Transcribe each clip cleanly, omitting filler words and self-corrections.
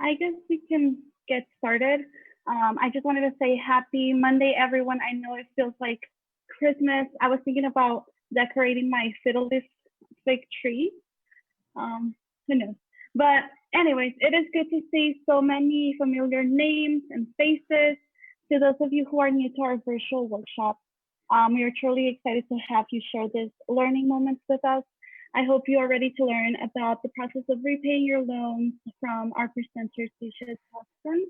I guess we can get started. I just wanted to say happy Monday, everyone. I know it feels like Christmas. I was thinking about decorating my fiddlesticks tree. Who knows? But anyways, it is good to see so many familiar names and faces. To those of you who are new to our virtual workshop, we are truly excited to have you share this learning moments with us. I hope you are ready to learn about the process of repaying your loans from our presenter, Tisha Thompson.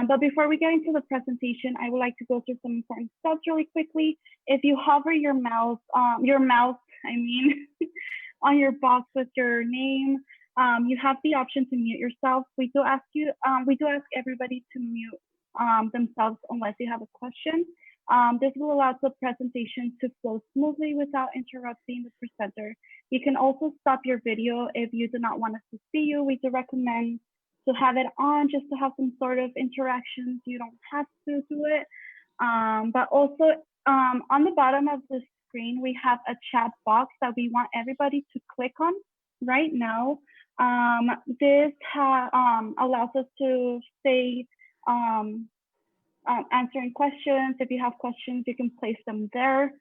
But before we get into the presentation, I would like to go through some important steps really quickly. If you hover your mouse, on your box with your name, you have the option to mute yourself. We do ask everybody to mute themselves unless you have a question. This will allow the presentation to flow smoothly without interrupting the presenter. You can also stop your video if you do not want us to see you. We do recommend to have it on just to have some sort of interactions. You don't have to do it. But also on the bottom of the screen, we have a chat box that we want everybody to click on right now. This allows us to stay answering questions. If you have questions, you can place them there.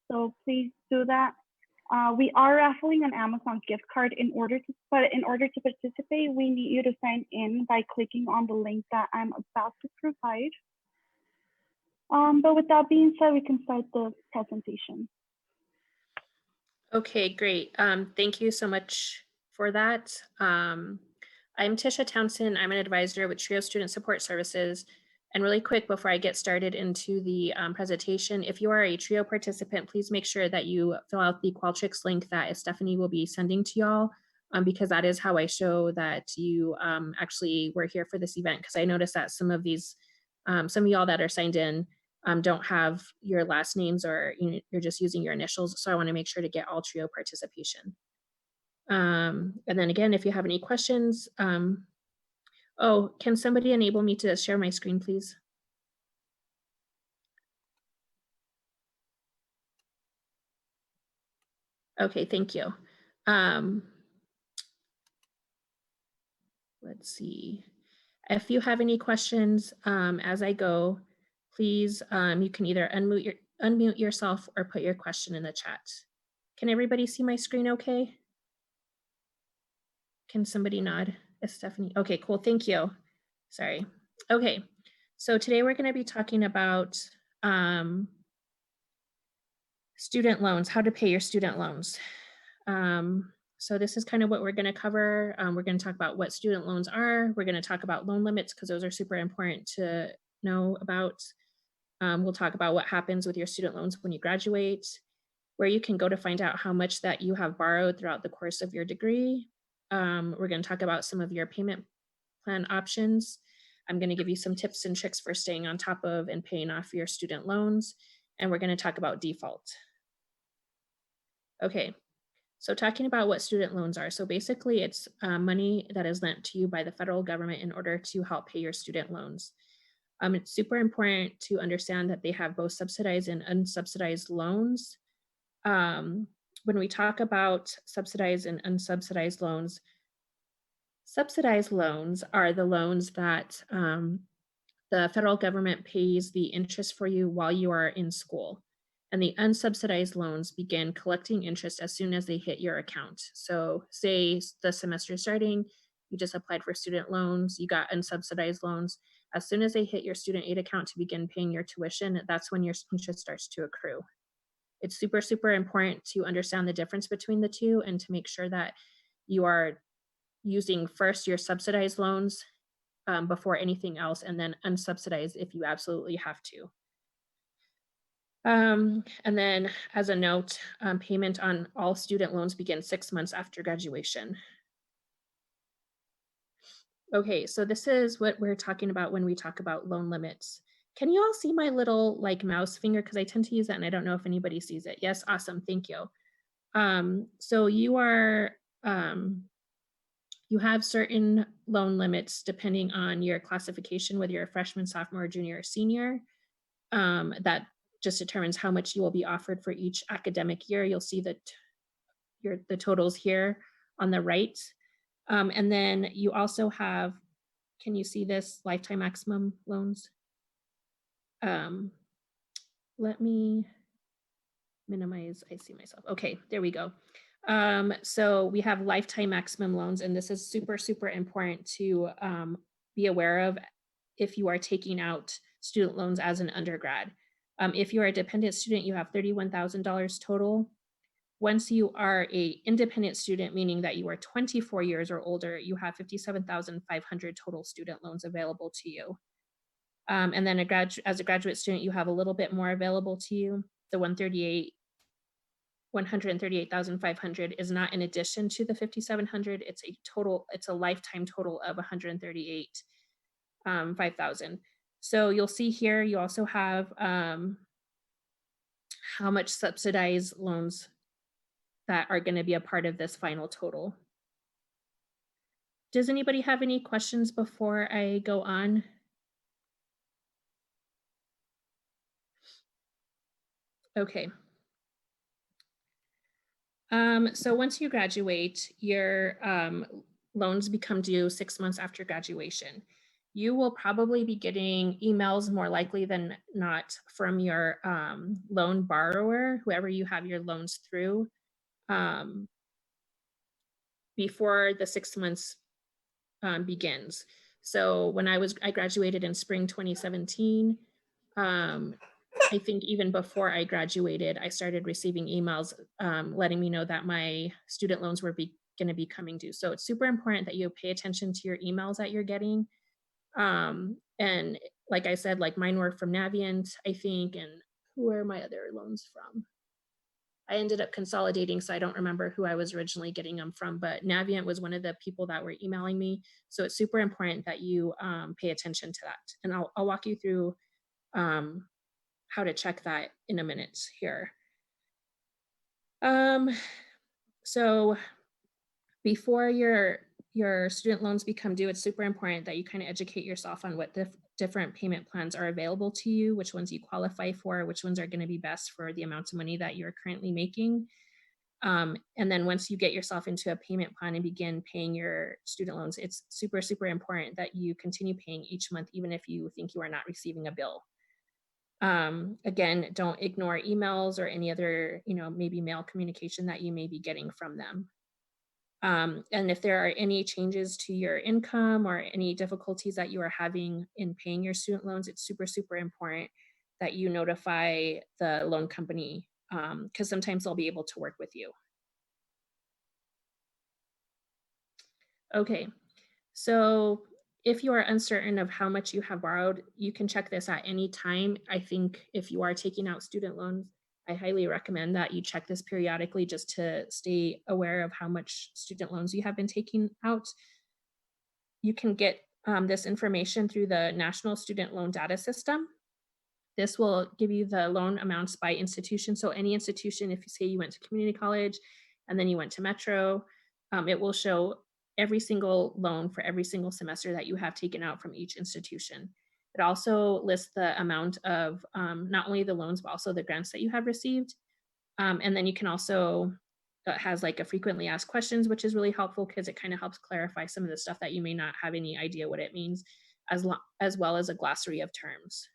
So please do that. We are raffling an Amazon gift card. In order to participate, we need you to sign in by clicking on the link that I'm about to provide. But with that being said, we can start the presentation. Okay, great. Thank you so much for that. I'm Tisha Townsend. I'm an advisor with TRIO Student Support Services. And really quick, before I get started into the presentation, if you are a TRIO participant, please make sure that you fill out the Qualtrics link that Stephanie will be sending to y'all, because that is how I show that you actually were here for this event. Because I noticed that some of y'all that are signed in don't have your last names, or you're just using your initials. So I want to make sure to get all TRIO participation. And then again, if you have any questions, oh, can somebody enable me to share my screen, please? Okay, thank you. Let's see. If you have any questions as I go, please, you can either unmute yourself or put your question in the chat. Can everybody see my screen okay? Can somebody nod? It's Stephanie. Okay, cool, thank you. Sorry. Okay, so today we're gonna be talking about student loans, how to pay your student loans. So this is kind of what we're going to cover. We're going to talk about what student loans are. We're going to talk about loan limits because those are super important to know about. We'll talk about what happens with your student loans when you graduate, where you can go to find out how much that you have borrowed throughout the course of your degree. We're going to talk about some of your payment plan options. I'm going to give you some tips and tricks for staying on top of and paying off your student loans. And we're going to talk about default. Okay, so talking about what student loans are. So basically it's money that is lent to you by the federal government in order to help pay your student loans. It's super important to understand that they have both subsidized and unsubsidized loans. When we talk about subsidized and unsubsidized loans, subsidized loans are the loans that the federal government pays the interest for you while you are in school. And the unsubsidized loans begin collecting interest as soon as they hit your account. So say the semester starting, you just applied for student loans, you got unsubsidized loans. As soon as they hit your student aid account to begin paying your tuition, that's when your interest starts to accrue. It's super, super important to understand the difference between the two and to make sure that you are using first your subsidized loans before anything else, and then unsubsidized if you absolutely have to. And then as a note, payment on all student loans begins 6 months after graduation. Okay, so this is what we're talking about when we talk about loan limits. Can you all see my little mouse finger? Because I tend to use that and I don't know if anybody sees it. Yes, awesome, thank you. So you are, you have certain loan limits depending on your classification, whether you're a freshman, sophomore, junior, or senior. That just determines how much you will be offered for each academic year. You'll see that the totals here on the right. And then you also have, can you see this lifetime maximum loans? Um, let me minimize, I see myself. Okay, there we go. So we have lifetime maximum loans, and this is super, super important to be aware of if you are taking out student loans as an undergrad. If you are a dependent student, you have $31,000 total. Once you are a independent student, meaning that you are 24 years or older, you have 57,500 total student loans available to you. And then as a graduate student, you have a little bit more available to you. The 138,500 is not in addition to the 5,700. It's a lifetime total of 138, 5,000. So you'll see here, you also have how much subsidized loans that are going to be a part of this final total. Does anybody have any questions before I go on? Okay. So once you graduate, your loans become due 6 months after graduation. You will probably be getting emails more likely than not from your loan borrower, whoever you have your loans through, um, before the 6 months begins. So I graduated in spring 2017. Um, I think even before I graduated, I started receiving emails letting me know that my student loans were going to be coming due. So it's super important that you pay attention to your emails that you're getting. And like I said, like mine were from Navient, I think, and who are my other loans from? I ended up consolidating, so I don't remember who I was originally getting them from, but Navient was one of the people that were emailing me. So it's super important that you pay attention to that. And I'll walk you through um, how to check that in a minute here. Um, so before your student loans become due, it's super important that you kind of educate yourself on what different payment plans are available to you, which ones you qualify for, which ones are going to be best for the amount of money that you're currently making. And then once you get yourself into a payment plan and begin paying your student loans, it's super, super important that you continue paying each month, even if you think you are not receiving a bill. Again, don't ignore emails or any other, maybe mail communication that you may be getting from them. And if there are any changes to your income or any difficulties that you are having in paying your student loans, it's super, super important that you notify the loan company because sometimes they'll be able to work with you. Okay, so if you are uncertain of how much you have borrowed, you can check this at any time. I think if you are taking out student loans, I highly recommend that you check this periodically just to stay aware of how much student loans you have been taking out. You can get this information through the National Student Loan Data System. This will give you the loan amounts by institution. So any institution, if you say you went to community college and then you went to Metro, it will show every single loan for every single semester that you have taken out from each institution. It also lists the amount of not only the loans, but also the grants that you have received. And then you can also, it has like a frequently asked questions, which is really helpful because it kind of helps clarify some of the stuff that you may not have any idea what it means, as well as a glossary of terms.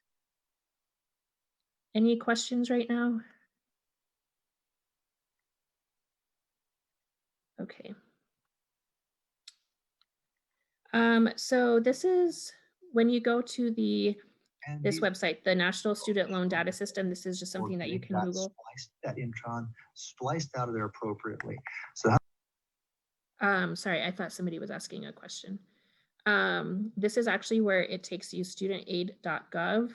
Any questions right now? Okay. So this is when you go to this website, the National Student Loan Data System. This is just something that you can Google. That intron spliced out of there appropriately. So sorry, I thought somebody was asking a question. This is actually where it takes you, studentaid.gov.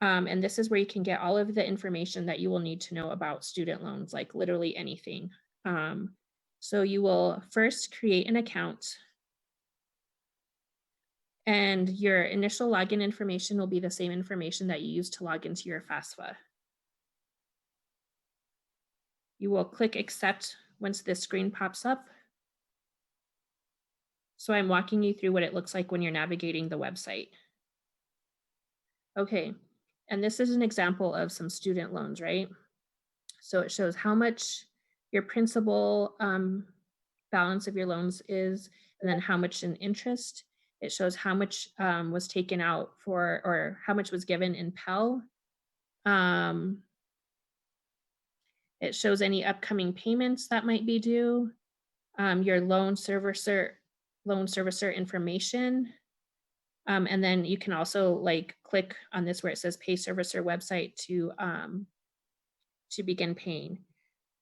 And this is where you can get all of the information that you will need to know about student loans, like literally anything. So you will first create an account, and your initial login information will be the same information that you use to log into your FAFSA. You will click accept once this screen pops up. So I'm walking you through what it looks like when you're navigating the website. Okay, and this is an example of some student loans, right? So it shows how much your principal balance of your loans is, and then how much in interest. It shows how much was taken out for, or how much was given in Pell. Um, it shows any upcoming payments that might be due, your loan servicer information. And then you can also like click on this where it says pay servicer website to begin paying.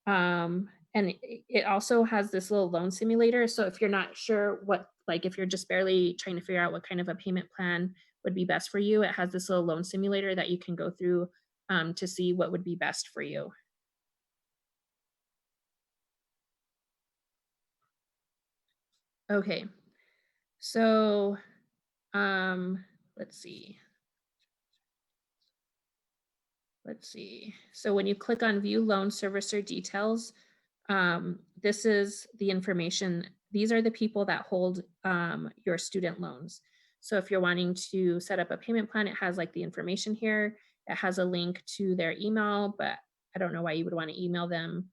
And it also has this little loan simulator. So if you're not sure what, like if you're just barely trying to figure out what kind of a payment plan would be best for you, it has this little loan simulator that you can go through to see what would be best for you. Okay, so let's see. So when you click on view loan servicer details, this is the information. These are the people that hold your student loans. So if you're wanting to set up a payment plan, it has like the information here. It has a link to their email, but I don't know why you would want to email them.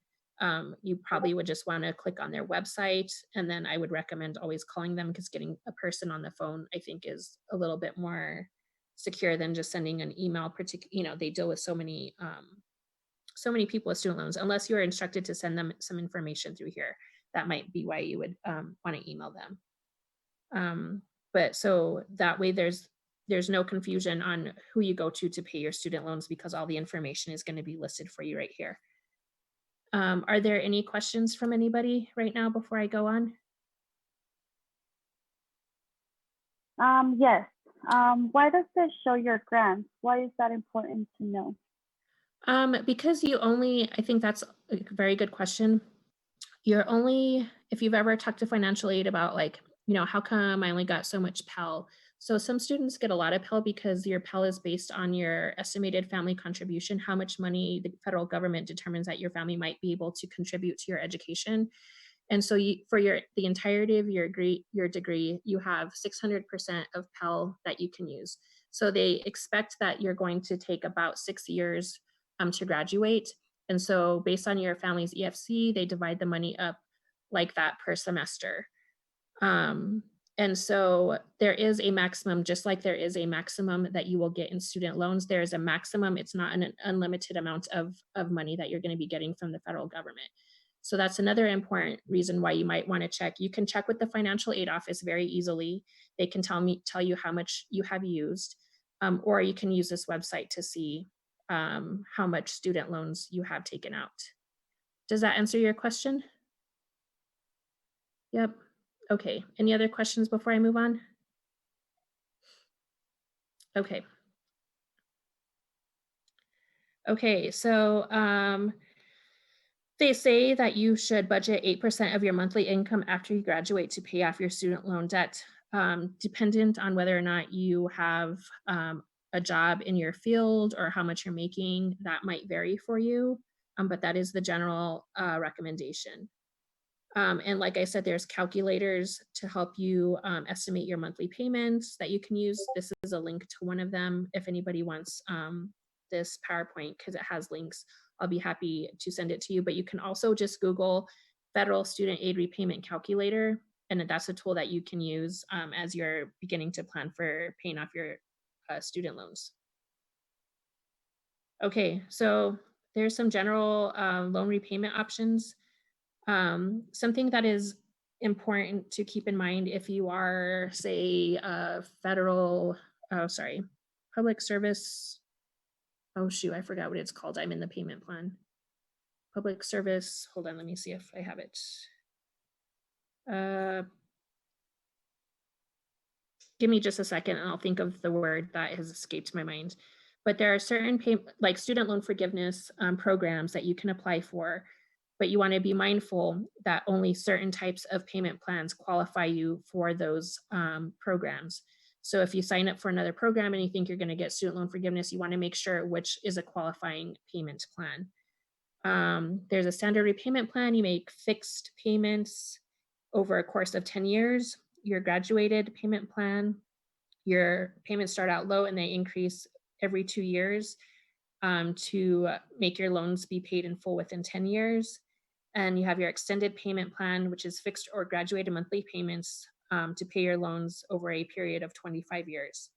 You probably would just want to click on their website, and then I would recommend always calling them, because getting a person on the phone, I think, is a little bit more secure than just sending an email. They deal with so many people with student loans. Unless you're instructed to send them some information through here, that might be why you would want to email them. But so that way there's no confusion on who you go to pay your student loans, because all the information is going to be listed for you right here. Are there any questions from anybody right now before I go on? Yes. Why does this show your grants? Why is that important to know? Because I think that's a very good question. If you've ever talked to financial aid about like, how come I only got so much Pell? So some students get a lot of Pell because your Pell is based on your estimated family contribution, how much money the federal government determines that your family might be able to contribute to your education. And so for the entirety of your degree, you have 600% of Pell that you can use. So they expect that you're going to take about 6 years to graduate. And so based on your family's EFC, they divide the money up like that per semester. And so there is a maximum, just like there is a maximum that you will get in student loans, there is a maximum. It's not an unlimited amount of money that you're going to be getting from the federal government. So that's another important reason why you might want to check. You can check with the financial aid office very easily. They can tell you how much you have used, or you can use this website to see how much student loans you have taken out. Does that answer your question? Yep. Okay. Any other questions before I move on? Okay. Okay, so they say that you should budget 8% of your monthly income after you graduate to pay off your student loan debt. Dependent on whether or not you have a job in your field or how much you're making, that might vary for you, but that is the general recommendation. And like I said, there's calculators to help you estimate your monthly payments that you can use. This is a link to one of them. If anybody wants this PowerPoint, because it has links, I'll be happy to send it to you. But you can also just Google Federal Student Aid Repayment Calculator, and that's a tool that you can use as you're beginning to plan for paying off your student loans. Okay, so there's some general loan repayment options. Something that is important to keep in mind if you are, say, public service. Oh, shoot, I forgot what it's called. I'm in the payment plan. Public service. Hold on, let me see if I have it. Give me just a second and I'll think of the word that has escaped my mind. But there are certain like student loan forgiveness programs that you can apply for, but you want to be mindful that only certain types of payment plans qualify you for those programs. So if you sign up for another program and you think you're going to get student loan forgiveness, you want to make sure which is a qualifying payment plan. There's a standard repayment plan. You make fixed payments over a course of 10 years. Your graduated payment plan, your payments start out low and they increase every 2 years to make your loans be paid in full within 10 years. And you have your extended payment plan, which is fixed or graduated monthly payments to pay your loans over a period of 25 years.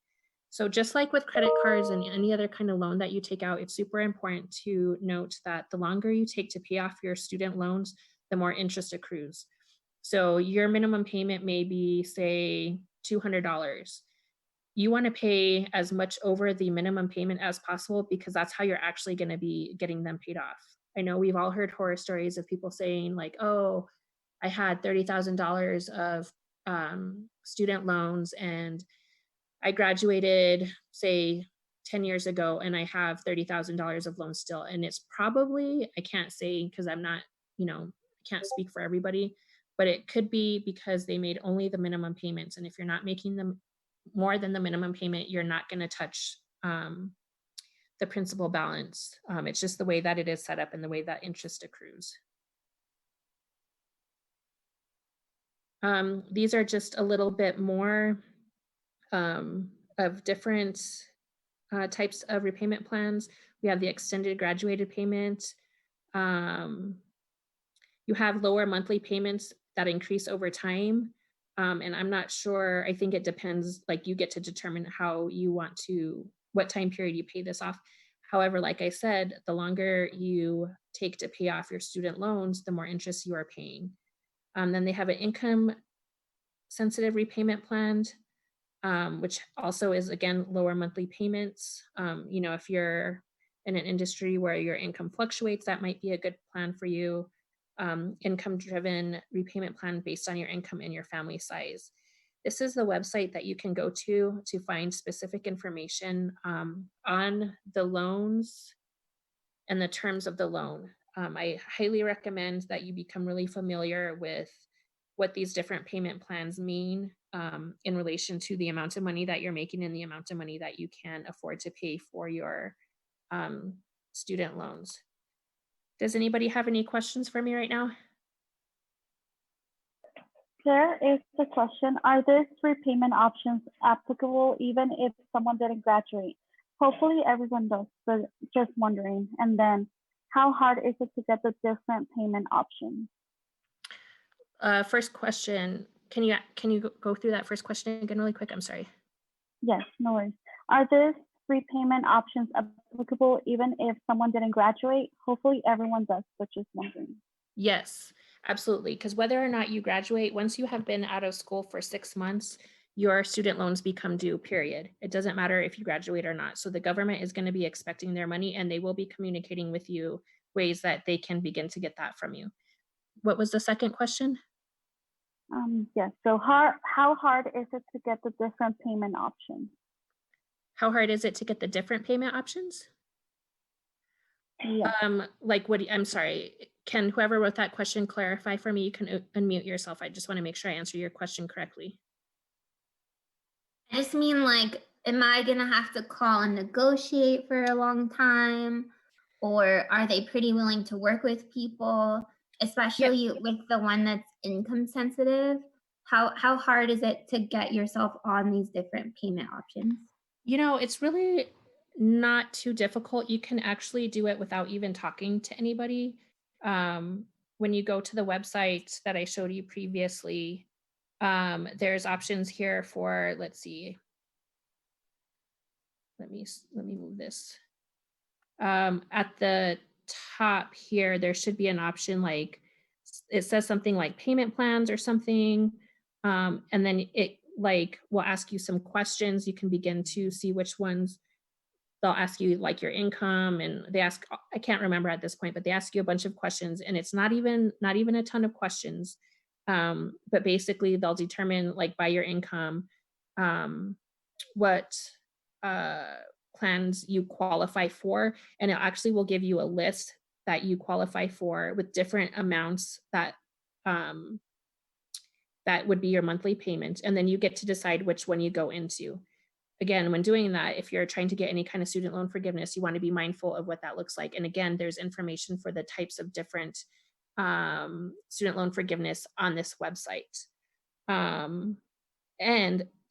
So just like with credit cards and any other kind of loan that you take out, it's super important to note that the longer you take to pay off your student loans, the more interest accrues. So your minimum payment may be, say, $200. You want to pay as much over the minimum payment as possible because that's how you're actually going to be getting them paid off. I know we've all heard horror stories of people saying like, "Oh, I had $30,000 of student loans and I graduated, say, 10 years ago, and I have $30,000 of loans still." And it's probably, I can't say because I'm not, I can't speak for everybody, but it could be because they made only the minimum payments. And if you're not making them more than the minimum payment, you're not going to touch the principal balance. It's just the way that it is set up and the way that interest accrues. These are just a little bit more of different types of repayment plans. We have the extended graduated payment. Um, you have lower monthly payments that increase over time. And I'm not sure, I think it depends, like you get to determine how you want to, what time period you pay this off. However, like I said, the longer you take to pay off your student loans, the more interest you are paying. Then they have an income sensitive repayment plan, which also is, again, lower monthly payments. If you're in an industry where your income fluctuates, that might be a good plan for you. Income driven repayment plan based on your income and your family size. This is the website that you can go to find specific information on the loans and the terms of the loan. I highly recommend that you become really familiar with what these different payment plans mean in relation to the amount of money that you're making and the amount of money that you can afford to pay for your student loans. Does anybody have any questions for me right now? There is a question. Are these repayment options applicable even if someone didn't graduate? Hopefully everyone does, but just wondering. And then how hard is it to get the different payment options? First question, can you go through that first question again really quick? I'm sorry. Yes, no worries. Are these repayment options applicable even if someone didn't graduate? Hopefully everyone does, but just wondering. Yes, absolutely. Because whether or not you graduate, once you have been out of school for 6 months, your student loans become due, period. It doesn't matter if you graduate or not. So the government is going to be expecting their money and they will be communicating with you ways that they can begin to get that from you. What was the second question? Yes, so how hard is it to get the different payment options? How hard is it to get the different payment options? Yes. I'm sorry. Can whoever wrote that question clarify for me? You can unmute yourself. I just want to make sure I answer your question correctly. I just mean, like, am I going to have to call and negotiate for a long time? Or are they pretty willing to work with people, especially with the one that's income sensitive? How hard is it to get yourself on these different payment options? It's really not too difficult. You can actually do it without even talking to anybody. When you go to the website that I showed you previously, there's options here for, let's see. Let me move this. At the top here, there should be an option like, it says something like payment plans or something. And then it will ask you some questions. You can begin to see which ones they'll ask you, like your income, and they ask, I can't remember at this point, but they ask you a bunch of questions, and it's not even a ton of questions. But basically they'll determine, like, by your income, what plans you qualify for, and it actually will give you a list that you qualify for with different amounts that that would be your monthly payment, and then you get to decide which one you go into. Again, when doing that, if you're trying to get any kind of student loan forgiveness, you want to be mindful of what that looks like. And again, there's information for the types of different student loan forgiveness on this website. And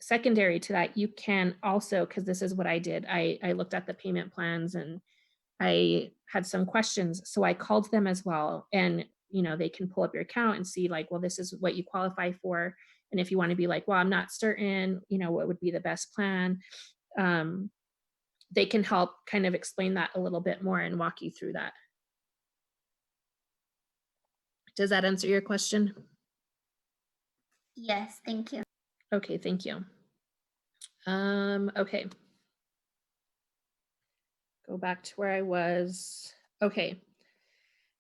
secondary to that, you can also, because this is what I did, I looked at the payment plans and I had some questions. So I called them as well. And they can pull up your account and see like, well, this is what you qualify for. And if you want to be like, well, I'm not certain, what would be the best plan, they can help kind of explain that a little bit more and walk you through that. Does that answer your question? Yes, thank you. Okay, thank you. Okay. Go back to where I was. Okay.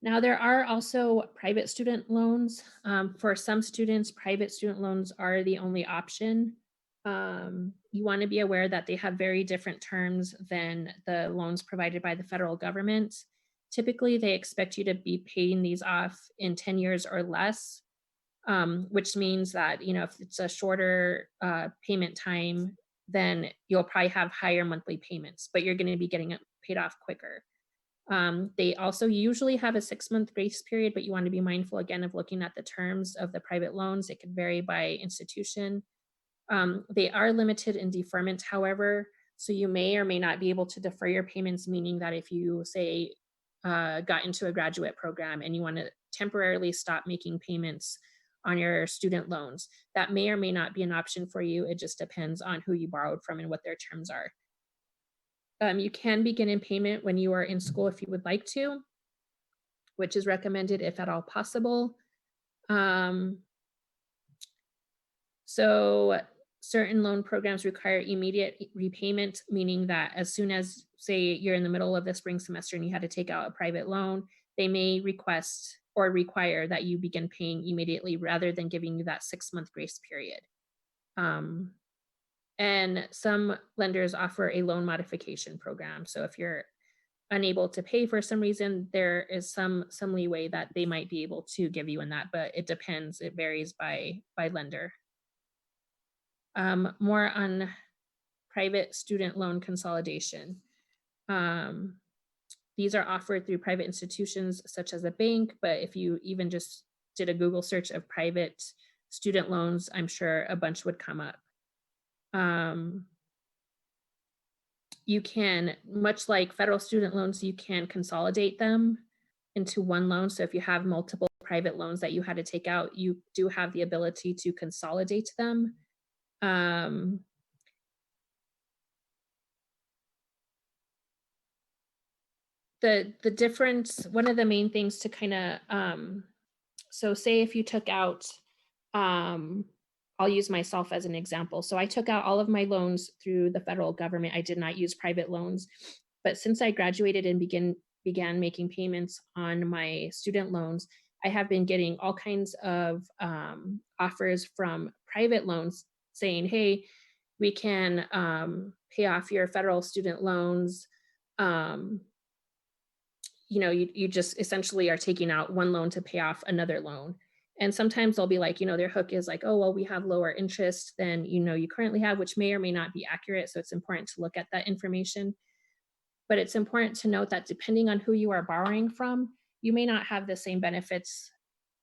Now there are also private student loans. For some students, private student loans are the only option. You want to be aware that they have very different terms than the loans provided by the federal government. Typically, they expect you to be paying these off in 10 years or less, which means that, if it's a shorter payment time, then you'll probably have higher monthly payments, but you're going to be getting it paid off quicker. They also usually have a 6-month grace period, but you want to be mindful again of looking at the terms of the private loans. It could vary by institution. They are limited in deferment, however, so you may or may not be able to defer your payments, meaning that if you say got into a graduate program and you want to temporarily stop making payments on your student loans, that may or may not be an option for you. It just depends on who you borrowed from and what their terms are. You can begin in payment when you are in school if you would like to, which is recommended if at all possible. So certain loan programs require immediate repayment, meaning that as soon as, say, you're in the middle of the spring semester and you had to take out a private loan, they may request or require that you begin paying immediately rather than giving you that 6-month grace period. And some lenders offer a loan modification program. So if you're unable to pay for some reason, there is some leeway that they might be able to give you in that, but it depends. It varies by lender. More on private student loan consolidation. These are offered through private institutions such as a bank, but if you even just did a Google search of private student loans, I'm sure a bunch would come up. You can, much like federal student loans, you can consolidate them into one loan. So if you have multiple private loans that you had to take out, you do have the ability to consolidate them. The difference, one of the main things to kind of, so say if you took out, I'll use myself as an example. So I took out all of my loans through the federal government. I did not use private loans, but since I graduated and began making payments on my student loans, I have been getting all kinds of offers from private loans saying, hey, we can pay off your federal student loans. You just essentially are taking out one loan to pay off another loan. And sometimes they'll be like, their hook is like, oh, well, we have lower interest than, you currently have, which may or may not be accurate. So it's important to look at that information. But it's important to note that depending on who you are borrowing from, you may not have the same benefits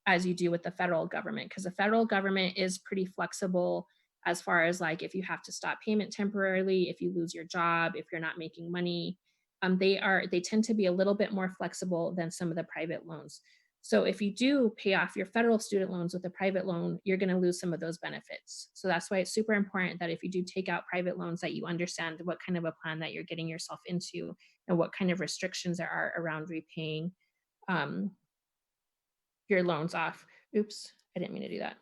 as you do with the federal government, because the federal government is pretty flexible as far as like if you have to stop payment temporarily, if you lose your job, if you're not making money. They tend to be a little bit more flexible than some of the private loans. So if you do pay off your federal student loans with a private loan, you're going to lose some of those benefits. So that's why it's super important that if you do take out private loans, that you understand what kind of a plan that you're getting yourself into and what kind of restrictions there are around repaying your loans off. Oops, I didn't mean to do that.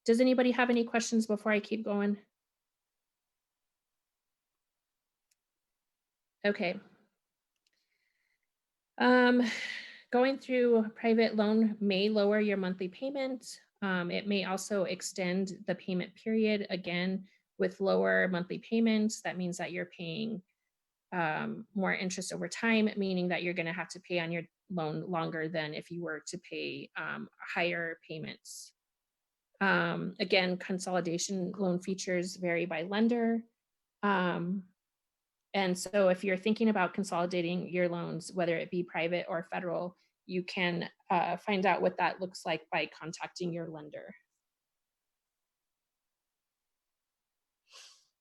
Does anybody have any questions before I keep going? Okay. Going through a private loan may lower your monthly payment. It may also extend the payment period. Again, with lower monthly payments, that means that you're paying more interest over time, meaning that you're going to have to pay on your loan longer than if you were to pay higher payments. Again, consolidation loan features vary by lender. And so if you're thinking about consolidating your loans, whether it be private or federal, you can find out what that looks like by contacting your lender.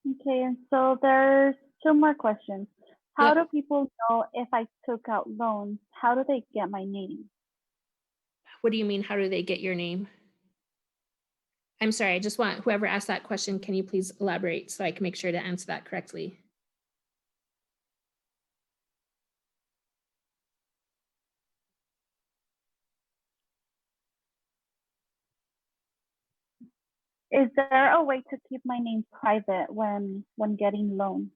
Okay, and so there's 2 more questions. How Yep. do people know if I took out loans? How do they get my name? What do you mean? How do they get your name? I'm sorry, I just want whoever asked that question, can you please elaborate so I can make sure to answer that correctly? Is there a way to keep my name private when getting loans?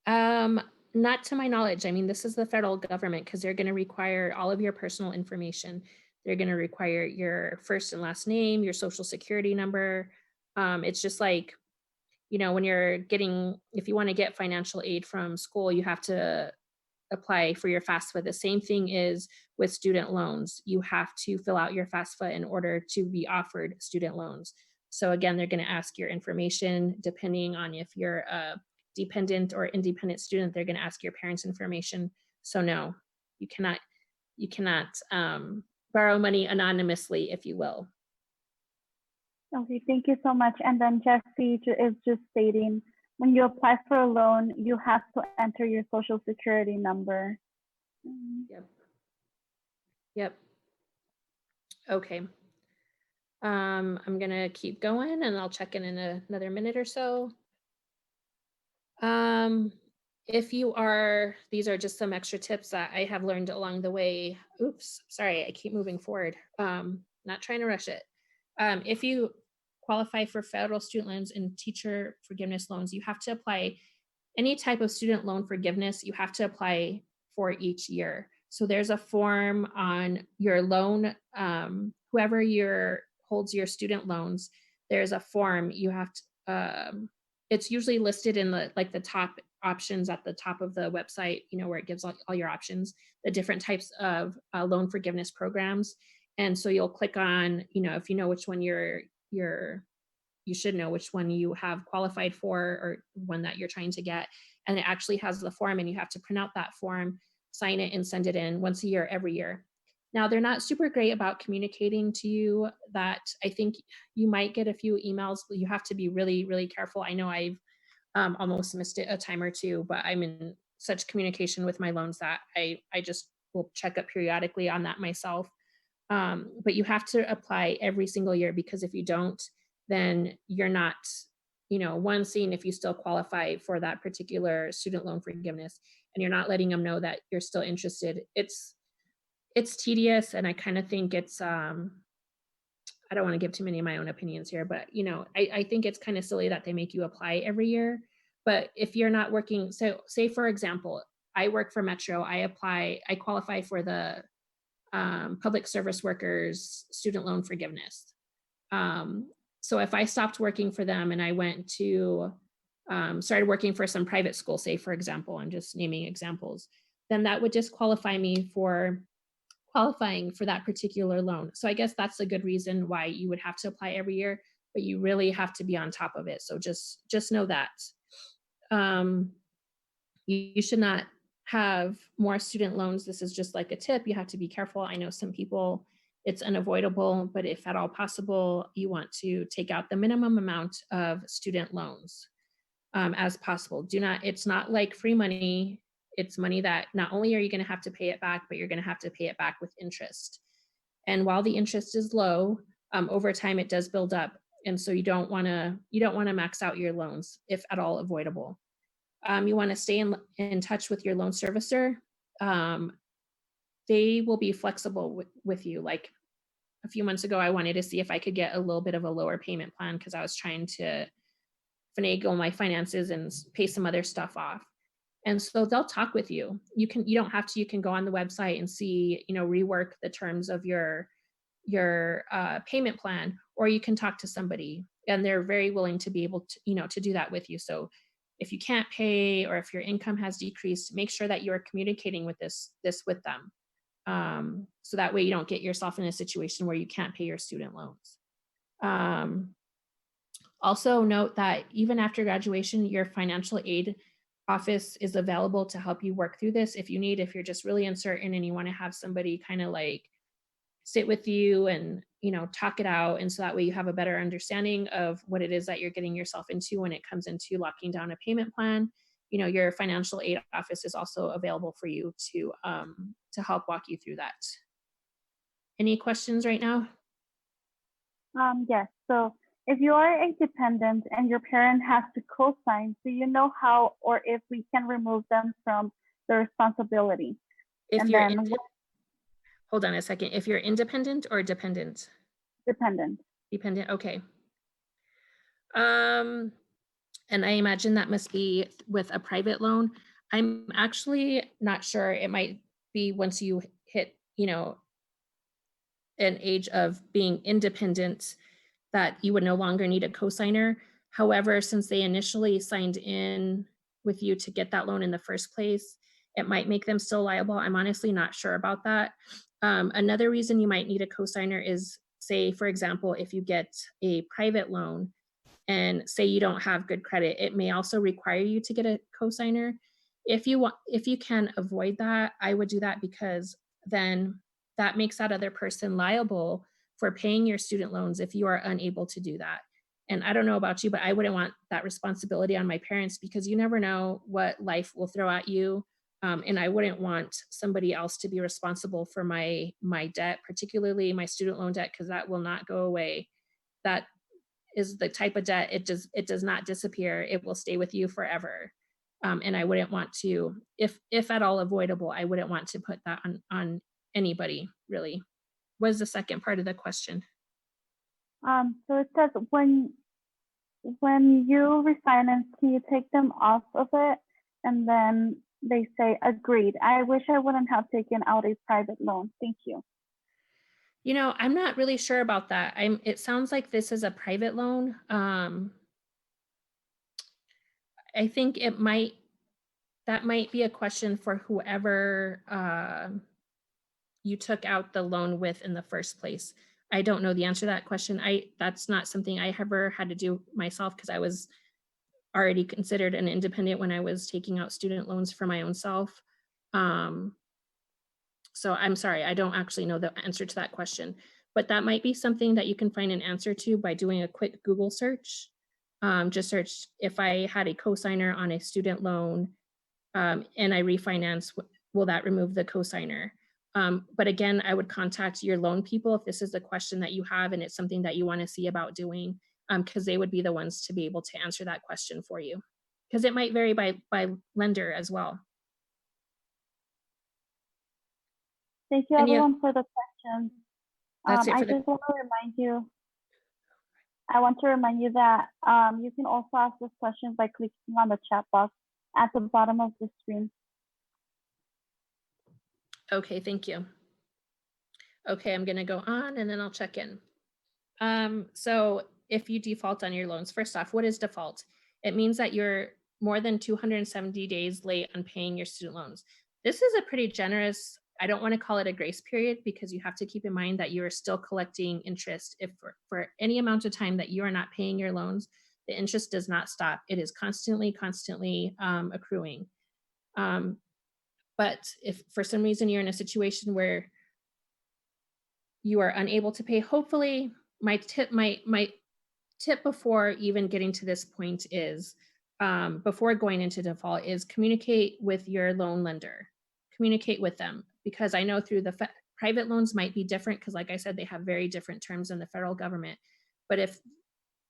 Um, Not to my knowledge. I mean, this is the federal government because they're going to require all of your personal information. They're going to require your first and last name, your social security number. It's just like, when you're getting, if you want to get financial aid from school, you have to apply for your FAFSA. The same thing is with student loans. You have to fill out your FAFSA in order to be offered student loans. So again, they're going to ask your information depending on if you're a dependent or independent student. They're going to ask your parents' information. So no, you cannot borrow money anonymously, if you will. Okay, thank you so much. And then Jesse is just stating, when you apply for a loan, you have to enter your social security number. Yep. Okay. I'm gonna keep going and I'll check in another minute or so. If you are, these are just some extra tips that I have learned along the way. Oops, sorry, I keep moving forward. Not trying to rush it. If you qualify for federal student loans and teacher forgiveness loans, you have to apply any type of student loan forgiveness. You have to apply for each year. So there's a form on your loan, whoever holds your student loans, there's a form you have to, it's usually listed in the top options at the top of the website, where it gives all your options, the different types of loan forgiveness programs. And so you'll click on, if you know which one you should know which one you have qualified for or one that you're trying to get. And it actually has the form and you have to print out that form, sign it and send it in once a year, every year. Now, they're not super great about communicating to you that. I think you might get a few emails, but you have to be really, really careful. I know I've almost missed it a time or two, but I'm in such communication with my loans that I just will check up periodically on that myself. But you have to apply every single year, because if you don't, then you're not, one, seeing if you still qualify for that particular student loan forgiveness, and you're not letting them know that you're still interested. It's tedious, and I kind of think it's I don't want to give too many of my own opinions here, but I think it's kind of silly that they make you apply every year. But if you're not working, so say for example, I work for Metro, I qualify for the public service workers student loan forgiveness. So if I stopped working for them and I went to started working for some private school, say for example, I'm just naming examples, then that would disqualify me for qualifying for that particular loan. So I guess that's a good reason why you would have to apply every year, but you really have to be on top of it. So just know that. You should not have more student loans. This is just like a tip. You have to be careful. I know some people, it's unavoidable, but if at all possible, you want to take out the minimum amount of student loans as possible. It's not like free money. It's money that not only are you going to have to pay it back, but you're going to have to pay it back with interest. And while the interest is low, over time it does build up. And so you don't want to max out your loans if at all avoidable. You want to stay in touch with your loan servicer. They will be flexible with you. Like a few months ago, I wanted to see if I could get a little bit of a lower payment plan because I was trying to finagle my finances and pay some other stuff off. And so they'll talk with you. You don't have to, you can go on the website and see, rework the terms of your payment plan, or you can talk to somebody, and they're very willing to be able to, to do that with you. So if you can't pay, or if your income has decreased, make sure that you're communicating with this with them. So that way you don't get yourself in a situation where you can't pay your student loans. Also note that even after graduation, your financial aid office is available to help you work through this if you're just really uncertain and you want to have somebody kind of like sit with you and talk it out, and so that way you have a better understanding of what it is that you're getting yourself into when it comes into locking down a payment plan. Your financial aid office is also available for you to help walk you through that. Any questions right now? Yes. So if you are a dependent and your parent has to co-sign, do you know how or if we can remove them from the responsibility? If And you're then what hold on a second. If you're independent or dependent? dependent? Dependent, okay. And I imagine that must be with a private loan. I'm actually not sure. It might be once you hit, an age of being independent that you would no longer need a cosigner. However, since they initially signed in with you to get that loan in the first place, it might make them still liable. I'm honestly not sure about that. Another reason you might need a cosigner is, say, for example, if you get a private loan and say you don't have good credit, it may also require you to get a cosigner. If you can avoid that, I would do that, because then that makes that other person liable for paying your student loans if you are unable to do that. And I don't know about you, but I wouldn't want that responsibility on my parents, because you never know what life will throw at you. And I wouldn't want somebody else to be responsible for my debt, particularly my student loan debt, because that will not go away. That is the type of debt, it does not disappear. It will stay with you forever. And I wouldn't want to, if at all avoidable, I wouldn't want to put that on anybody, really. What is the second part of the question? So it says when you refinance, can you take them off of it? And then they say agreed. I wish I wouldn't have taken out a private loan. Thank you. I'm not really sure about that. It sounds like this is a private loan. I think that might be a question for whoever you took out the loan with in the first place. I don't know the answer to that question. That's not something I ever had to do myself, because I was already considered an independent when I was taking out student loans for my own self. So I'm sorry, I don't actually know the answer to that question, but that might be something that you can find an answer to by doing a quick Google search. Just search, if I had a cosigner on a student loan and I refinance, will that remove the cosigner? But again, I would contact your loan people if this is a question that you have and it's something that you want to see about doing, because they would be the ones to be able to answer that question for you, because it might vary by lender as well. Thank you, Any of- everyone, for the questions. That's it I for the just want to remind you. I want to remind you that you can also ask us questions by clicking on the chat box at the bottom of the screen. Okay, thank you. Okay, I'm gonna go on and then I'll check in. So if you default on your loans, first off, what is default? It means that you're more than 270 days late on paying your student loans. This is a pretty generous, I don't want to call it a grace period, because you have to keep in mind that you are still collecting interest. If for any amount of time that you are not paying your loans, the interest does not stop. It is constantly accruing. But if for some reason you're in a situation where you are unable to pay, hopefully my tip before even getting to this point is, before going into default, is communicate with your loan lender. Communicate with them, because I know through the private loans might be different, because like I said, they have very different terms than the federal government. But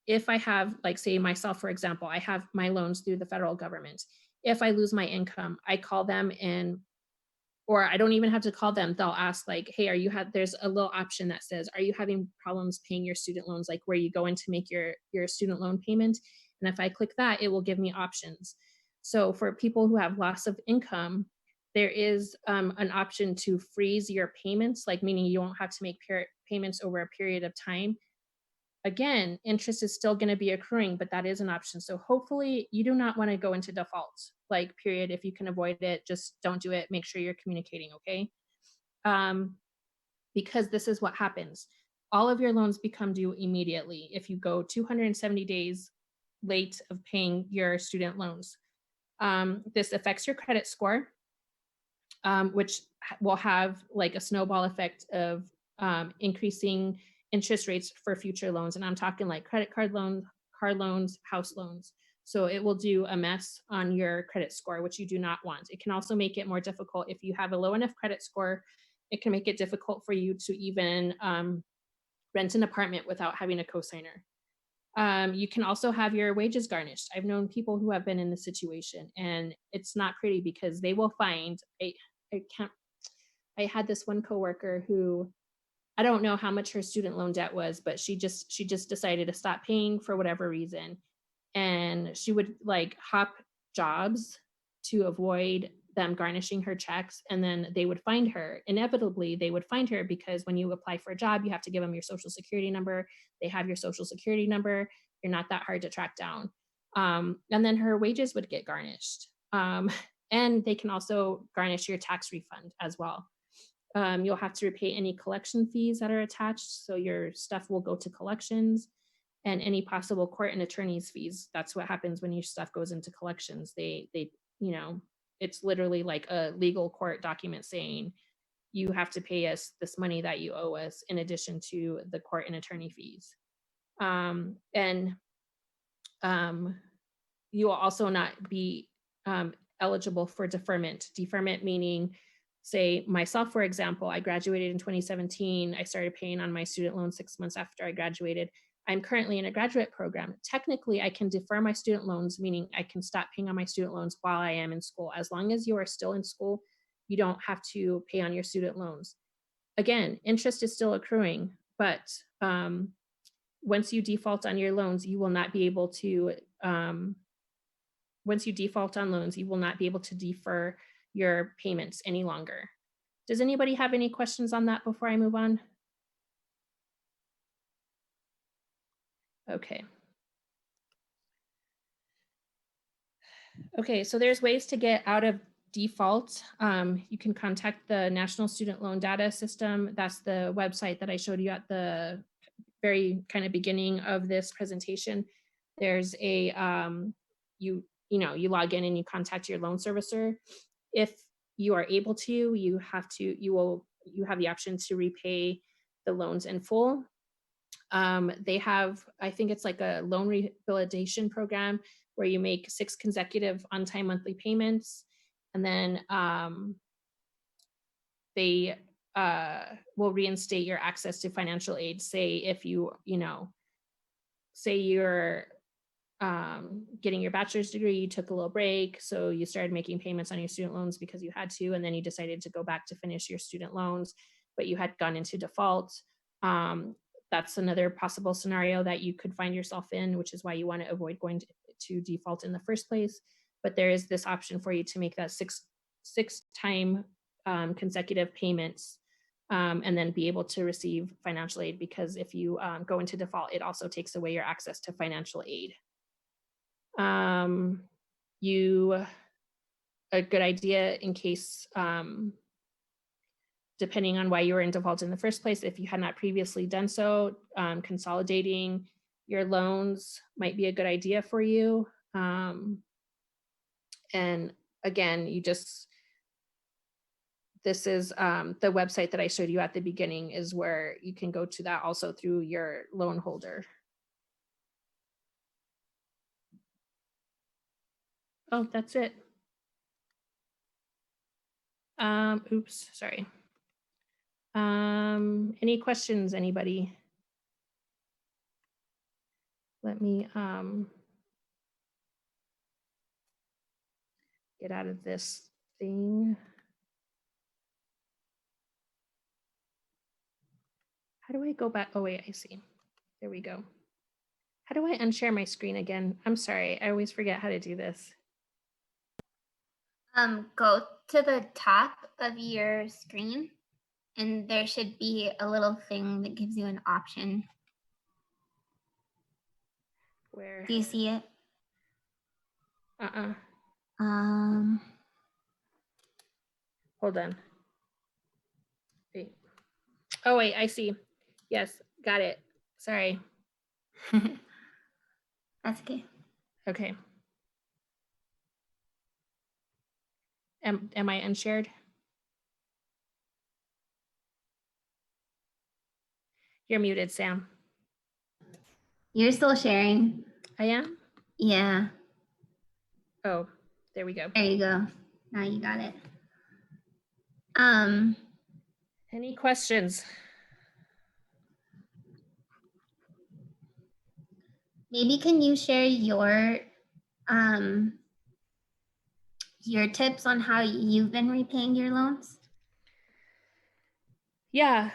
if I have, like, say myself, for example, I have my loans through the federal government. If I lose my income, I call them, or I don't even have to call them. They'll ask, like, hey, there's a little option that says, are you having problems paying your student loans? Like, where you go in to make your student loan payment. And if I click that, it will give me options. So for people who have loss of income, there is an option to freeze your payments, like meaning you won't have to make payments over a period of time. Again, interest is still going to be accruing, but that is an option. So hopefully you do not want to go into default, like, period. If you can avoid it, just don't do it. Make sure you're communicating, okay? Because this is what happens. All of your loans become due immediately if you go 270 days late of paying your student loans. This affects your credit score, which will have like a snowball effect of increasing interest rates for future loans. And I'm talking like credit card loans, car loans, house loans. So it will do a mess on your credit score, which you do not want. It can also make it more difficult if you have a low enough credit score. it can make it difficult for you to even rent an apartment without having a cosigner. You can also have your wages garnished. I've known people who have been in this situation, and it's not pretty because they will find I had this one coworker who, I don't know how much her student loan debt was, but she just decided to stop paying for whatever reason. And she would like hop jobs to avoid them garnishing her checks. And then they would find her. Inevitably, they would find her because when you apply for a job, you have to give them your social security number. They have your social security number. You're not that hard to track down. And then her wages would get garnished. And they can also garnish your tax refund as well. You'll have to repay any collection fees that are attached. So your stuff will go to collections, and any possible court and attorney's fees. That's what happens when your stuff goes into collections. They, it's literally like a legal court document saying you have to pay us this money that you owe us in addition to the court and attorney fees. And you will also not be eligible for deferment. Deferment meaning, say myself, for example, I graduated in 2017. I started paying on my student loan 6 months after I graduated. I'm currently in a graduate program. Technically, I can defer my student loans, meaning I can stop paying on my student loans while I am in school. As long as you are still in school, you don't have to pay on your student loans. Again, interest is still accruing, but once you default on your loans, you will not be able to, once you default on loans, you will not be able to defer your payments any longer. Does anybody have any questions on that before I move on? Okay. Okay, so there's ways to get out of default. You can contact the National Student Loan Data System. That's the website that I showed you at the very kind of beginning of this presentation. There's a, you log in and you contact your loan servicer. If you are able to, you have the option to repay the loans in full. They have, I think it's like a loan rehabilitation program where you make 6 consecutive on-time monthly payments, and then they will reinstate your access to financial aid. Say if say you're getting your bachelor's degree, you took a little break, so you started making payments on your student loans because you had to, and then you decided to go back to finish your student loans, but you had gone into default. That's another possible scenario that you could find yourself in, which is why you want to avoid going to default in the first place. But there is this option for you to make that six time consecutive payments, and then be able to receive financial aid, because if you go into default, it also takes away your access to financial aid. A good idea in case, depending on why you were in default in the first place, if you had not previously done so, consolidating your loans might be a good idea for you. And again, this is the website that I showed you at the beginning is where you can go to that also through your loan holder. Oh, that's it. Oops, sorry. Any questions, anybody? Let me get out of this thing. How do I go back? Oh wait, I see. There we go. How do I unshare my screen again? I'm sorry, I always forget how to do this. Go to the top of your screen, and there should be a little thing that gives you an option. Where? Do you see it? Hold on. Wait. Oh wait, I see. Yes, got it. Sorry. That's okay. Okay. Am I unshared? You're muted, Sam. You're still sharing. I am? Yeah. Oh, there we go. There you go. Now you got it. Any questions? Maybe can you share your tips on how you've been repaying your loans? Yeah.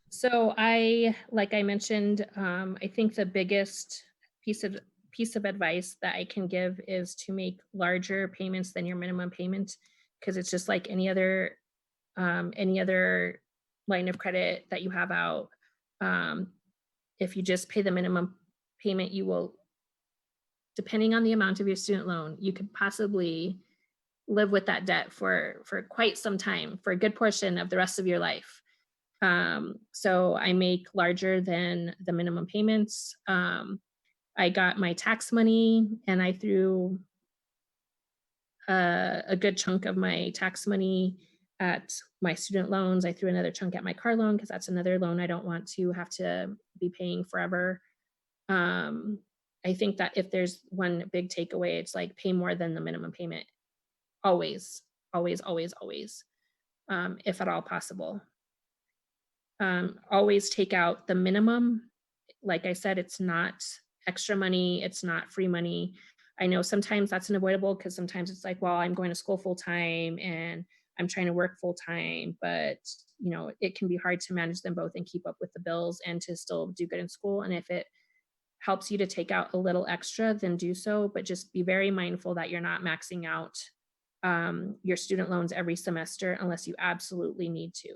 So like I mentioned, I think the biggest piece of advice that I can give is to make larger payments than your minimum payment, because it's just like any other line of credit that you have out. If you just pay the minimum payment, you will, depending on the amount of your student loan, you could possibly live with that debt for quite some time, for a good portion of the rest of your life. So I make larger than the minimum payments. I got my tax money, and I threw a good chunk of my tax money at my student loans. I threw another chunk at my car loan, because that's another loan I don't want to have to be paying forever. I think that if there's one big takeaway, it's like pay more than the minimum payment. Always, always, always, always, if at all possible. Always take out the minimum. Like I said, it's not extra money, it's not free money. I know sometimes that's unavoidable, because sometimes it's like, well, I'm going to school full time and I'm trying to work full time, but it can be hard to manage them both and keep up with the bills and to still do good in school. And if it helps you to take out a little extra, then do so, but just be very mindful that you're not maxing out your student loans every semester unless you absolutely need to.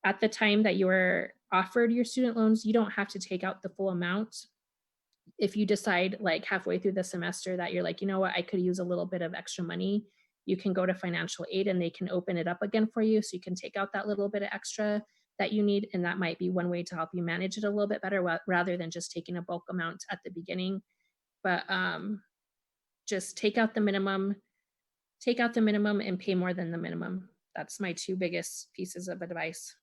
At the time that you are offered your student loans, you don't have to take out the full amount. If you decide like halfway through the semester that you're like, you know what, I could use a little bit of extra money, you can go to financial aid and they can open it up again for you. So you can take out that little bit of extra that you need. And that might be one way to help you manage it a little bit better, rather than just taking a bulk amount at the beginning. But just take out the minimum and pay more than the minimum. That's my two biggest pieces of advice.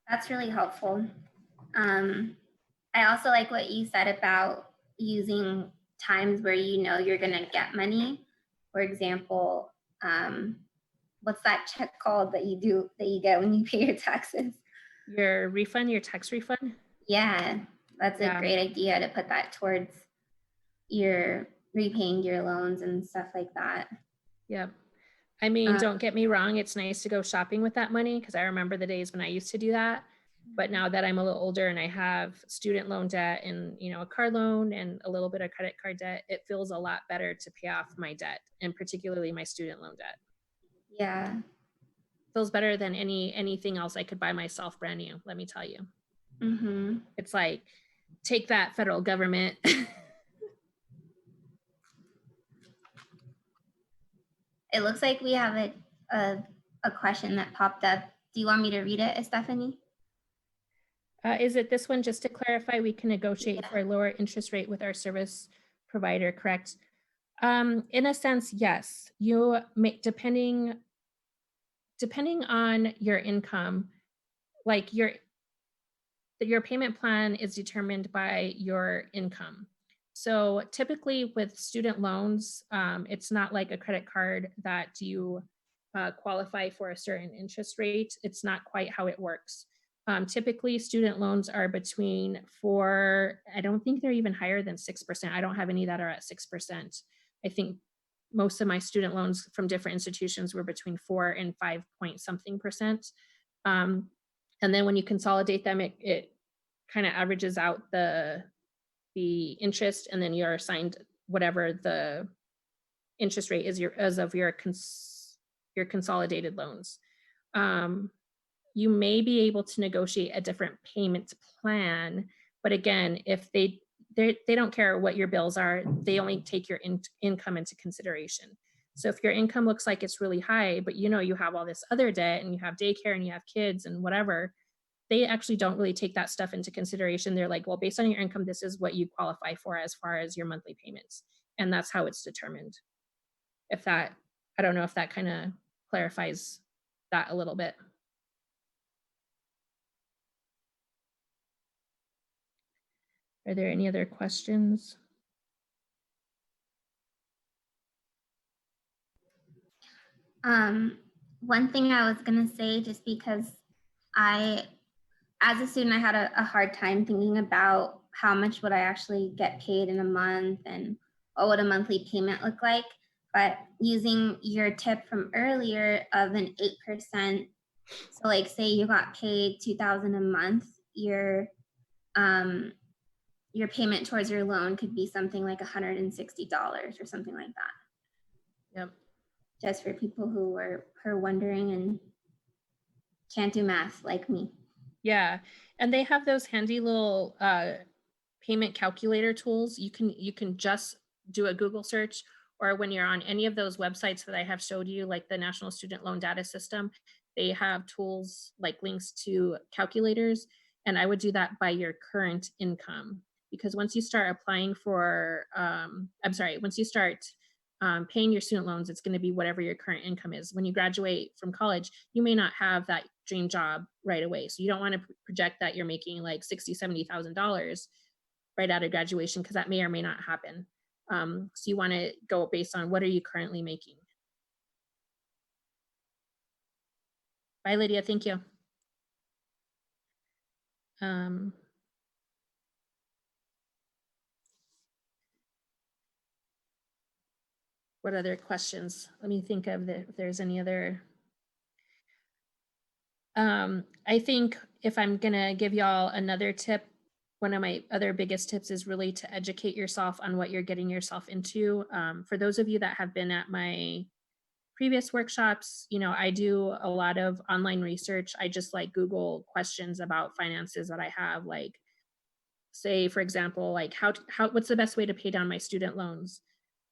That's really helpful. I also like what you said about using times where you know you're going to get money. For example, what's that check called that you get when you pay your taxes? Your refund, your tax refund? Yeah, that's Yeah. a great idea to put that towards your repaying your loans and stuff like that. Yep. I mean, don't get me wrong, it's nice to go shopping with that money, because I remember the days when I used to do that. But now that I'm a little older and I have student loan debt and a car loan and a little bit of credit card debt, it feels a lot better to pay off my debt, and particularly my student loan debt. Yeah. Feels better than anything else I could buy myself brand new, let me tell you. Mm-hmm. It's like, take that, federal government. It looks like we have a question that popped up. Do you want me to read it, Stephanie? Is it this one? Just to clarify, we can negotiate for a lower interest rate with our service provider, correct? In a sense, yes. You may, depending on your income, like your payment plan is determined by your income. So typically with student loans, it's not like a credit card that you qualify for a certain interest rate. It's not quite how it works. Typically, student loans are between I don't think they're even higher than 6%. I don't have any that are at 6%. I think most of my student loans from different institutions were between 4 and 5 point something percent. And then when you consolidate them, it kind of averages out the interest, and then you're assigned whatever the interest rate is as of your consolidated loans. You may be able to negotiate a different payment plan, but again, if they don't care what your bills are, they only take your income into consideration. So if your income looks like it's really high, but you have all this other debt and you have daycare and you have kids and whatever, they actually don't really take that stuff into consideration. They're like, well, based on your income, this is what you qualify for as far as your monthly payments. And that's how it's determined. I don't know if that kind of clarifies that a little bit. Are there any other questions? one thing I was gonna say, just because as a student, I had a hard time thinking about how much would I actually get paid in a month and what would a monthly payment look like. But using your tip from earlier of an 8%, so like say you got paid $2,000 a month, your payment towards your loan could be something like $160 or something like that. Yep. Just for people who are wondering and can't do math like me. Yeah, and they have those handy little payment calculator tools. You can just do a Google search, or when you're on any of those websites that I have showed you, like the National Student Loan Data System, they have tools like links to calculators, and I would do that by your current income, because once you start applying for, once you start paying your student loans, it's going to be whatever your current income is. When you graduate from college, you may not have that dream job right away. So you don't want to project that you're making like $60,000, $70,000 right out of graduation, because that may or may not happen. So you want to go based on what are you currently making. Bye, Lydia. Thank you. What other questions? Let me think of if there's any other. I think if I'm gonna give y'all another tip, one of my other biggest tips is really to educate yourself on what you're getting yourself into. For those of you that have been at my previous workshops, you know, I do a lot of online research. I just like Google questions about finances that I have, like, say, for example, like what's the best way to pay down my student loans?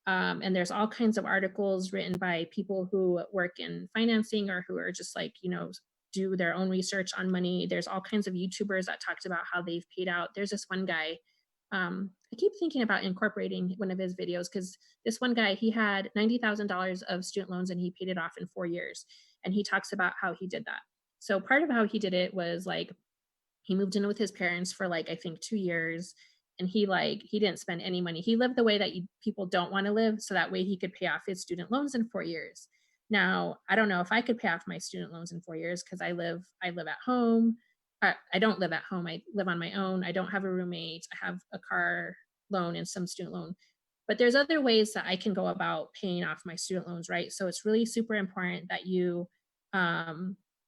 And there's all kinds of articles written by people who work in financing or who are just like, you know, do their own research on money. There's all kinds of YouTubers that talked about how they've paid out. There's this one guy, I keep thinking about incorporating one of his videos, because this one guy, he had $90,000 of student loans and he paid it off in 4 years. And he talks about how he did that. So part of how he did it was like, he moved in with his parents for like, I think 2 years. And he didn't spend any money. He lived the way that people don't want to live. So that way he could pay off his student loans in 4 years. Now, I don't know if I could pay off my student loans in 4 years, because I live at home. I don't live at home. I live on my own. I don't have a roommate. I have a car loan and some student loan. But there's other ways that I can go about paying off my student loans, right? So it's really super important that you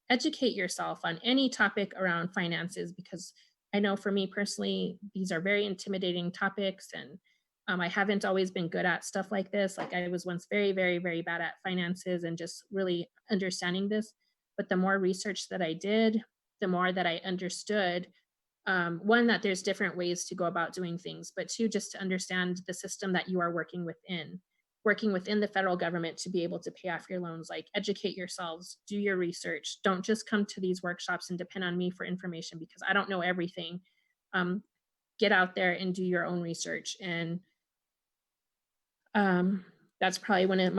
educate yourself on any topic around finances, because I know for me personally, these are very intimidating topics, and I haven't always been good at stuff like this. Like I was once very, very, very bad at finances and just really understanding this. But the more research that I did, the more that I understood, one, that there's different ways to go about doing things, but two, just to understand the system that you are working within the federal government to be able to pay off your loans. Like, educate yourselves, do your research. Don't just come to these workshops and depend on me for information, because I don't know everything. Get out there and do your own research. And that's probably one of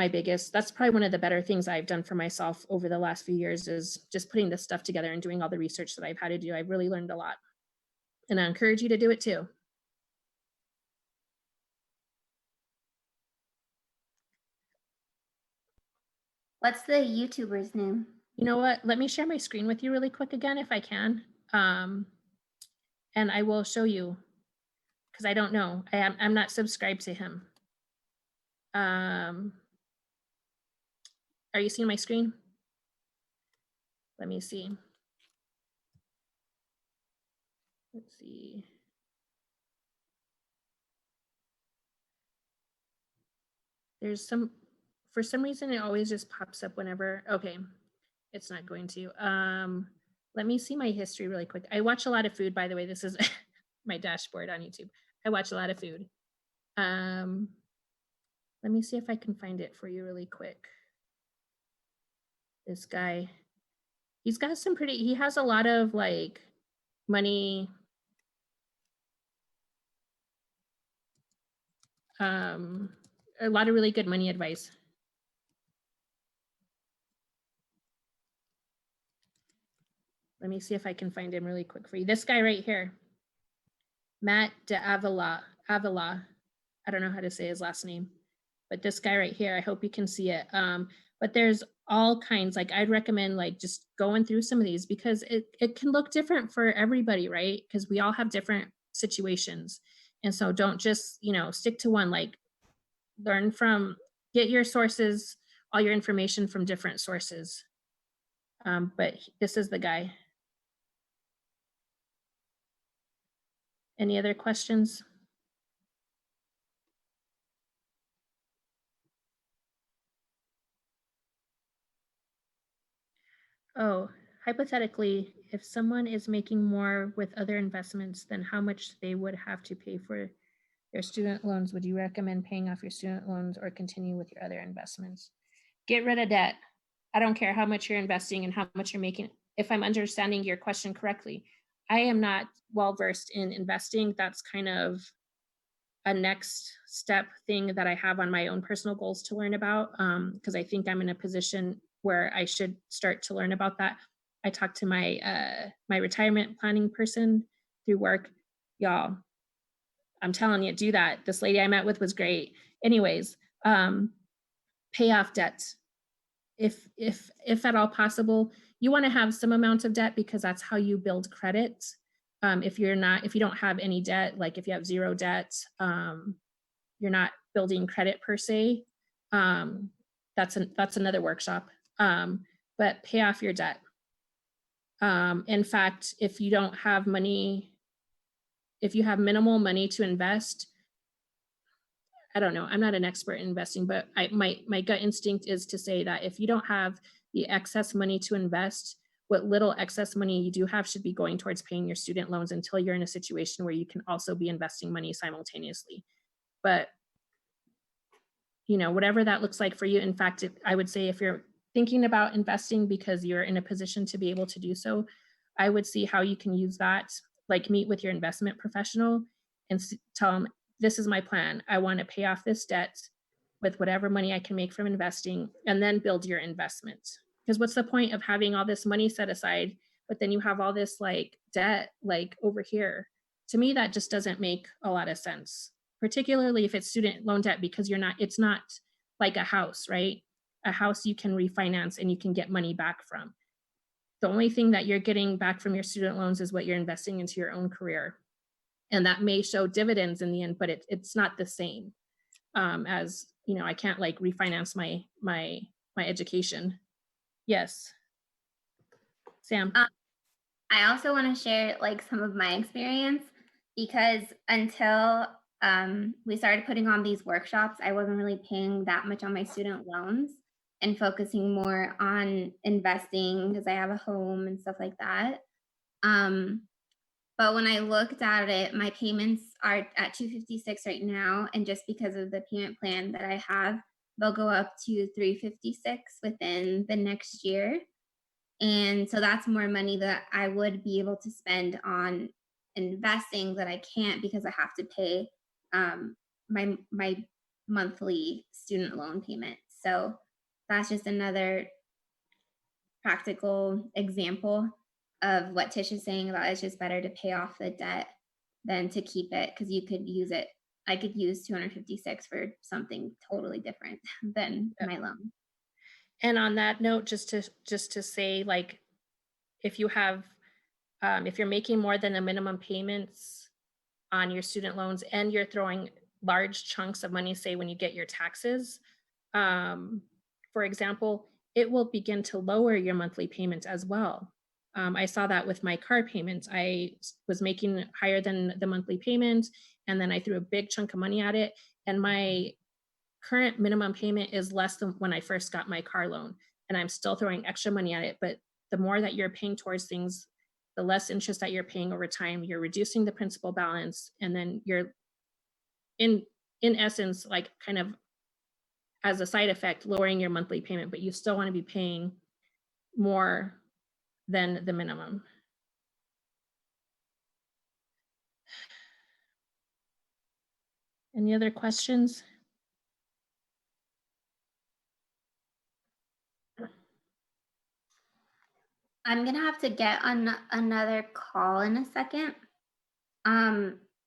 the better things I've done for myself over the last few years, is just putting this stuff together and doing all the research that I've had to do. I've really learned a lot. And I encourage you to do it too. What's the YouTuber's name? You know what? Let me share my screen with you really quick again, if I can. And I will show you, because I don't know. I'm not subscribed to him. Are you seeing my screen? Let me see. Let's see. For some reason, it always just pops up whenever. Okay, it's not going to. Let me see my history really quick. I watch a lot of food, by the way. This is my dashboard on YouTube. I watch a lot of food. Let me see if I can find it for you really quick. This guy, he has a lot of like money. A lot of really good money advice. Let me see if I can find him really quick for you. This guy right here, Matt de Avila. I don't know how to say his last name, but this guy right here, I hope you can see it. But there's all kinds. Like I'd recommend like just going through some of these because it can look different for everybody, right? Because we all have different situations. And so don't just, stick to one, like learn from, get your sources, all your information from different sources. But this is the guy. Any other questions? Oh, hypothetically, if someone is making more with other investments than how much they would have to pay for their student loans, would you recommend paying off your student loans or continue with your other investments? Get rid of debt. I don't care how much you're investing and how much you're making. If I'm understanding your question correctly, I am not well versed in investing. That's kind of a next step thing that I have on my own personal goals to learn about, because I think I'm in a position where I should start to learn about that. I talked to my retirement planning person through work. Y'all, I'm telling you, do that. This lady I met with was great. Anyways, pay off debt. If at all possible, you want to have some amount of debt because that's how you build credit. If you don't have any debt, like if you have zero debt, you're not building credit per se. That's another workshop. But pay off your debt. In fact, if you don't have money, if you have minimal money to invest, I don't know, I'm not an expert in investing, but my gut instinct is to say that if you don't have the excess money to invest, what little excess money you do have should be going towards paying your student loans until you're in a situation where you can also be investing money simultaneously. But whatever that looks like for you. In fact, I would say if you're thinking about investing because you're in a position to be able to do so, I would see how you can use that, like meet with your investment professional and tell them, this is my plan. I want to pay off this debt with whatever money I can make from investing and then build your investment. Because what's the point of having all this money set aside, but then you have all this like debt like over here? To me, that just doesn't make a lot of sense, particularly if it's student loan debt, because it's not like a house, right? A house you can refinance and you can get money back from. The only thing that you're getting back from your student loans is what you're investing into your own career. And that may show dividends in the end, but it's not the same as, I can't like refinance my education. Yes. Sam. I also want to share like some of my experience because until we started putting on these workshops, I wasn't really paying that much on my student loans and focusing more on investing because I have a home and stuff like that. But when I looked at it, my payments are at $256 right now, and just because of the payment plan that I have, they'll go up to $356 within the next year. And so that's more money that I would be able to spend on investing that I can't because I have to pay my monthly student loan payment. So that's just another practical example of what Tish is saying about it's just better to pay off the debt than to keep it because you could use it. I could use 256 for something totally different than my loan. And on that note, just to say, like, if you have, if you're making more than the minimum payments on your student loans and you're throwing large chunks of money, say when you get your taxes, for example, it will begin to lower your monthly payments as well. I saw that with my car payments. I was making higher than the monthly payment, and then I threw a big chunk of money at it, and my current minimum payment is less than when I first got my car loan, and I'm still throwing extra money at it. But the more that you're paying towards things, the less interest that you're paying over time. You're reducing the principal balance, and then you're in essence, like kind of as a side effect, lowering your monthly payment, but you still want to be paying more than the minimum. Any other questions? I'm gonna have to get on another call in a second.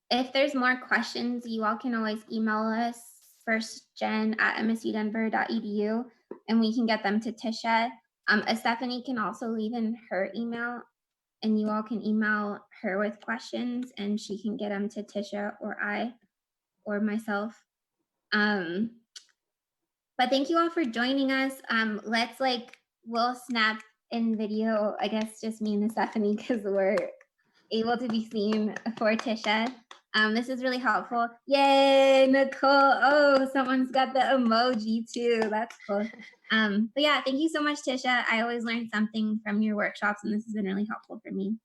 If there's more questions, you all can always email us firstgen@msudenver.edu, and we can get them to Tisha. Stephanie can also leave in her email, and you all can email her with questions, and she can get them to Tisha or I or myself. But thank you all for joining us. Let's we'll snap in video, I guess just me and Stephanie, because we're able to be seen for Tisha. This is really helpful. Yay, Nicole. Oh, someone's got the emoji too. That's cool. But yeah, thank you so much, Tisha. I always learn something from your workshops, and this has been really helpful for me.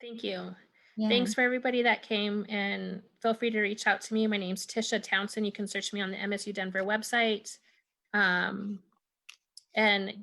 Thank you. Yeah. Thanks for everybody that came, and feel free to reach out to me. My name's Tisha Townsend. You can search me on the MSU Denver website. And